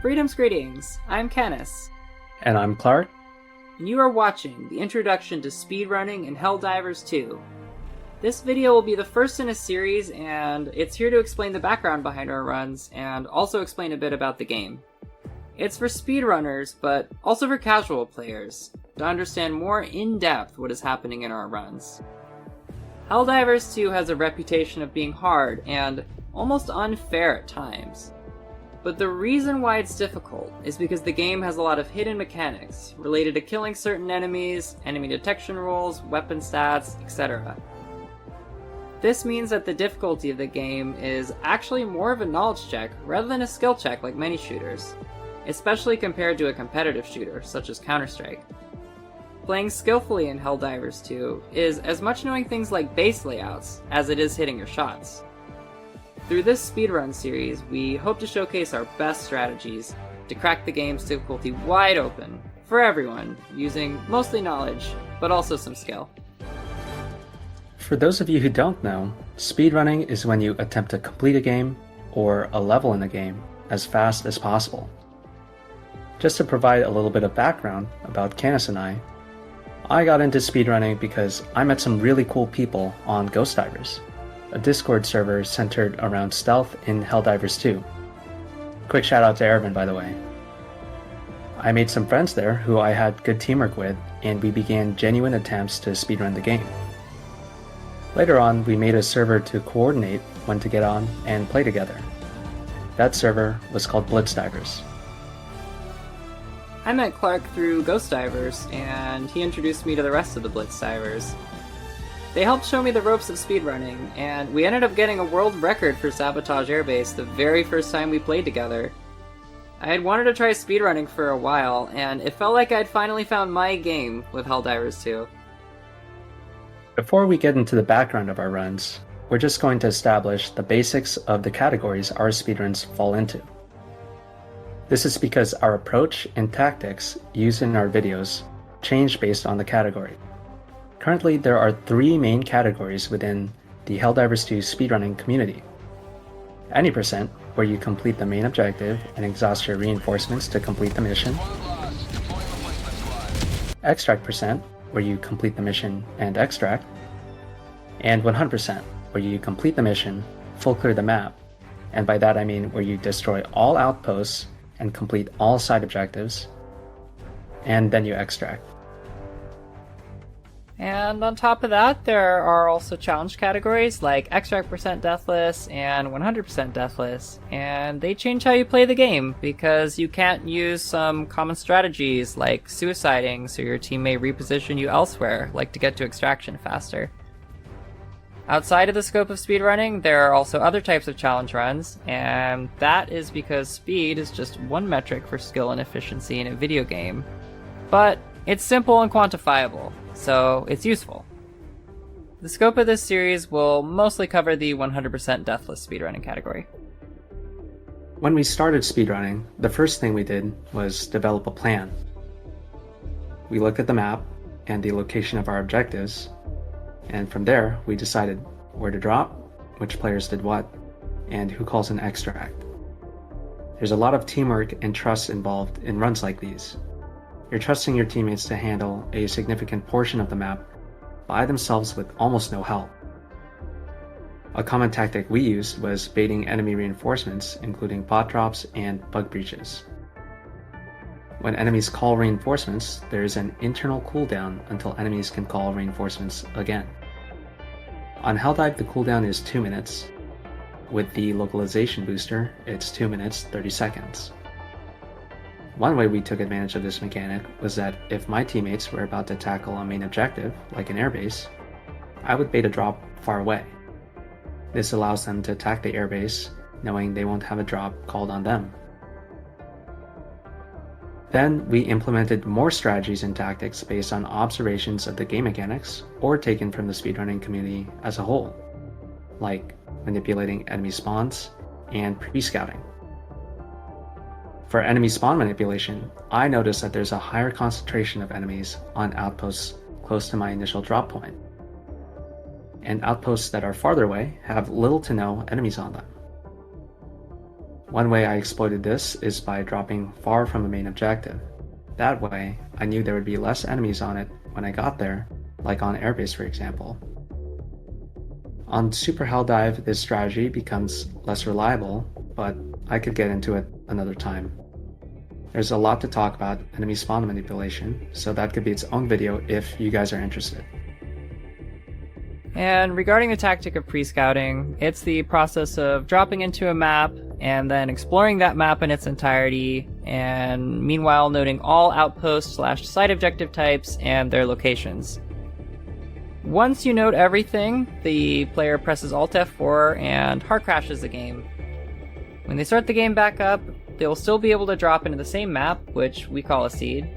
Freedom's greetings, I'm Canis. And I'm Clark. And you are watching the introduction to speedrunning in Helldivers 2. This video will be the first in a series, and it's here to explain the background behind our runs, and also explain a bit about the game. It's for speedrunners, but also for casual players, to understand more in-depth what is happening in our runs. Helldivers 2 has a reputation of being hard and almost unfair at times. But the reason why it's difficult is because the game has a lot of hidden mechanics related to killing certain enemies, enemy detection rules, weapon stats, etc. This means that the difficulty of the game is actually more of a knowledge check rather than a skill check like many shooters, especially compared to a competitive shooter such as Counter-Strike. Playing skillfully in Helldivers 2 is as much knowing things like base layouts as it is hitting your shots. Through this speedrun series, we hope to showcase our best strategies to crack the game's difficulty wide open for everyone, using mostly knowledge, but also some skill. For those of you who don't know, speedrunning is when you attempt to complete a game or a level in a game as fast as possible. Just to provide a little bit of background about Canis and I got into speedrunning because I met some really cool people on Ghost Divers, a Discord server centered around stealth in Helldivers 2. Quick shout out to Ervin, by the way. I made some friends there who I had good teamwork with, and we began genuine attempts to speedrun the game. Later on, we made a server to coordinate when to get on and play together. That server was called Blitz Divers. I met Clark through Ghost Divers, and he introduced me to the rest of the Blitz Divers. They helped show me the ropes of speedrunning, and we ended up getting a world record for Sabotage Airbase the very first time we played together. I had wanted to try speedrunning for a while, and it felt like I'd finally found my game with Helldivers 2. Before we get into the background of our runs, we're just going to establish the basics of the categories our speedruns fall into. This is because our approach and tactics used in our videos change based on the category. Currently, there are 3 main categories within the Helldivers 2 speedrunning community. Any %, where you complete the main objective and exhaust your reinforcements to complete the mission. Extract %, where you complete the mission and extract. And 100%, where you complete the mission, full clear the map, and by that I mean where you destroy all outposts and complete all side objectives, and then you extract. And on top of that, there are also challenge categories like extract % deathless and 100% deathless, and they change how you play the game because you can't use some common strategies like suiciding so your team may reposition you elsewhere, like to get to extraction faster. Outside of the scope of speedrunning, there are also other types of challenge runs, and that is because speed is just one metric for skill and efficiency in a video game. But it's simple and quantifiable, so it's useful. The scope of this series will mostly cover the 100% deathless speedrunning category. When we started speedrunning, the first thing we did was develop a plan. We looked at the map and the location of our objectives, and from there we decided where to drop, which players did what, and who calls an extract. There's a lot of teamwork and trust involved in runs like these. You're trusting your teammates to handle a significant portion of the map by themselves with almost no help. A common tactic we used was baiting enemy reinforcements, including bot drops and bug breaches. When enemies call reinforcements, there is an internal cooldown until enemies can call reinforcements again. On Helldive, the cooldown is 2 minutes. With the localization booster, it's 2 minutes 30 seconds. One way we took advantage of this mechanic was that if my teammates were about to tackle a main objective, like an airbase, I would bait a drop far away. This allows them to attack the airbase, knowing they won't have a drop called on them. Then we implemented more strategies and tactics based on observations of the game mechanics or taken from the speedrunning community as a whole, like manipulating enemy spawns and pre-scouting. For enemy spawn manipulation, I noticed that there's a higher concentration of enemies on outposts close to my initial drop point, and outposts that are farther away have little to no enemies on them. One way I exploited this is by dropping far from the main objective. That way, I knew there would be less enemies on it when I got there, like on Airbase for example. On Super Helldive, this strategy becomes less reliable, but I could get into it another time. There's a lot to talk about enemy spawn manipulation, so that could be its own video if you guys are interested. And regarding the tactic of pre-scouting, it's the process of dropping into a map and then exploring that map in its entirety, and meanwhile noting all outpost/side objective types and their locations. Once you note everything, the player presses Alt F4 and hard crashes the game. When they start the game back up, they will still be able to drop into the same map, which we call a seed,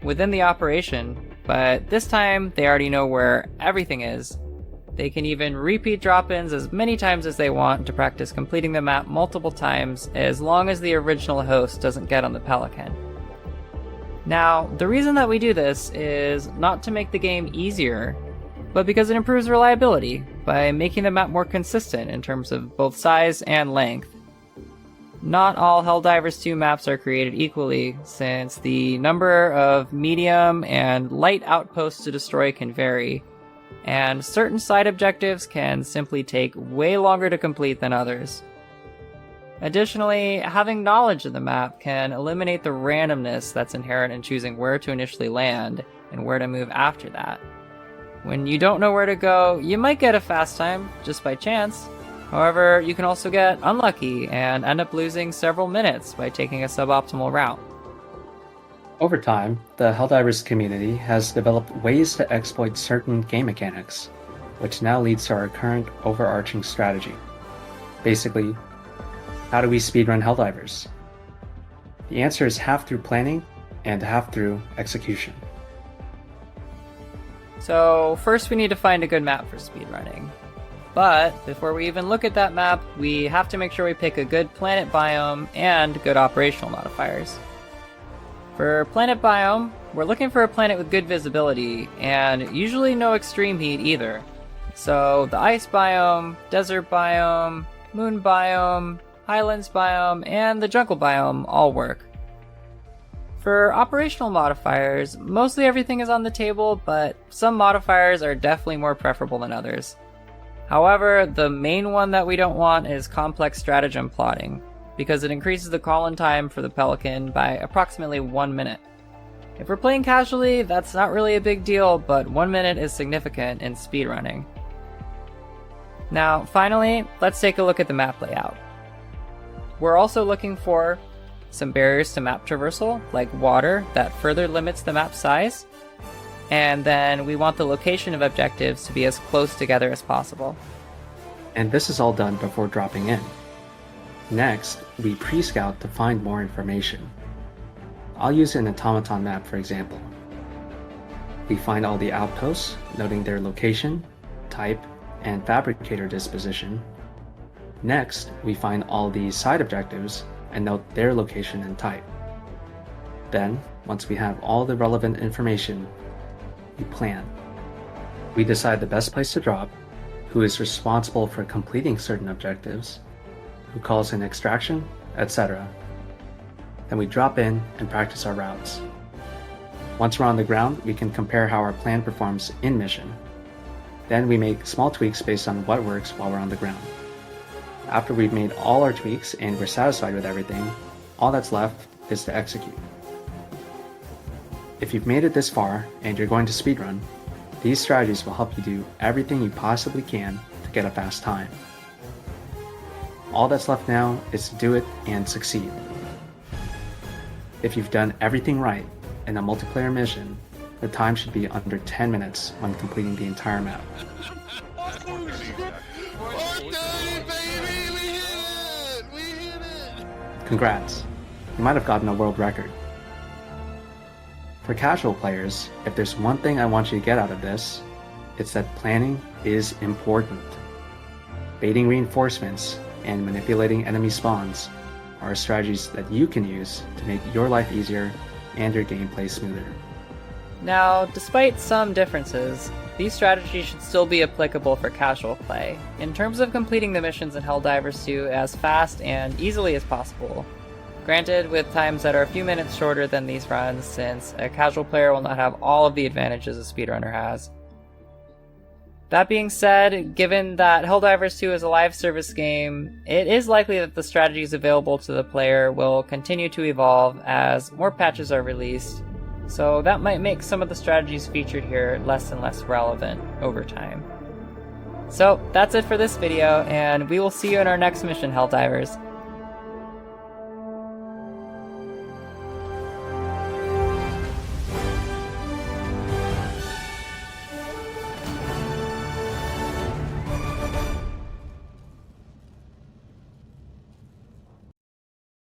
within the operation, but this time they already know where everything is. They can even repeat drop-ins as many times as they want to practice completing the map multiple times, as long as the original host doesn't get on the Pelican. Now, the reason that we do this is not to make the game easier, but because it improves reliability by making the map more consistent in terms of both size and length. Not all Helldivers 2 maps are created equally, since the number of medium and light outposts to destroy can vary, and certain side objectives can simply take way longer to complete than others. Additionally, having knowledge of the map can eliminate the randomness that's inherent in choosing where to initially land and where to move after that. When you don't know where to go, you might get a fast time just by chance. However, you can also get unlucky and end up losing several minutes by taking a suboptimal route. Over time, the Helldivers community has developed ways to exploit certain game mechanics, which now leads to our current overarching strategy. Basically, how do we speedrun Helldivers? The answer is half through planning and half through execution. So first we need to find a good map for speedrunning. But before we even look at that map, we have to make sure we pick a good planet biome and good operational modifiers. For planet biome, we're looking for a planet with good visibility, and usually no extreme heat either. So the ice biome, desert biome, moon biome, highlands biome, and the jungle biome all work. For operational modifiers, mostly everything is on the table, but some modifiers are definitely more preferable than others. However, the main one that we don't want is complex stratagem plotting, because it increases the call-in time for the Pelican by approximately 1 minute. If we're playing casually, that's not really a big deal, but 1 minute is significant in speedrunning. Now, finally, let's take a look at the map layout. We're also looking for some barriers to map traversal, like water, that further limits the map size, and then we want the location of objectives to be as close together as possible. And this is all done before dropping in. Next, we pre-scout to find more information. I'll use an automaton map for example. We find all the outposts, noting their location, type, and fabricator disposition. Next, we find all the side objectives and note their location and type. Then, once we have all the relevant information, we plan. We decide the best place to drop, who is responsible for completing certain objectives, who calls in extraction, etc. Then we drop in and practice our routes. Once we're on the ground, we can compare how our plan performs in mission. Then we make small tweaks based on what works while we're on the ground. After we've made all our tweaks and we're satisfied with everything, all that's left is to execute. If you've made it this far and you're going to speedrun, these strategies will help you do everything you possibly can to get a fast time. All that's left now is to do it and succeed. If you've done everything right in a multiplayer mission, the time should be under 10 minutes when completing the entire map. Congrats, you might have gotten a world record. For casual players, if there's one thing I want you to get out of this, it's that planning is important. Baiting reinforcements and manipulating enemy spawns are strategies that you can use to make your life easier and your gameplay smoother. Now, despite some differences, these strategies should still be applicable for casual play, in terms of completing the missions in Helldivers 2 as fast and easily as possible. Granted, with times that are a few minutes shorter than these runs, since a casual player will not have all of the advantages a speedrunner has. That being said, given that Helldivers 2 is a live service game, it is likely that the strategies available to the player will continue to evolve as more patches are released, so that might make some of the strategies featured here less and less relevant over time. So that's it for this video, and we will see you in our next mission, Helldivers.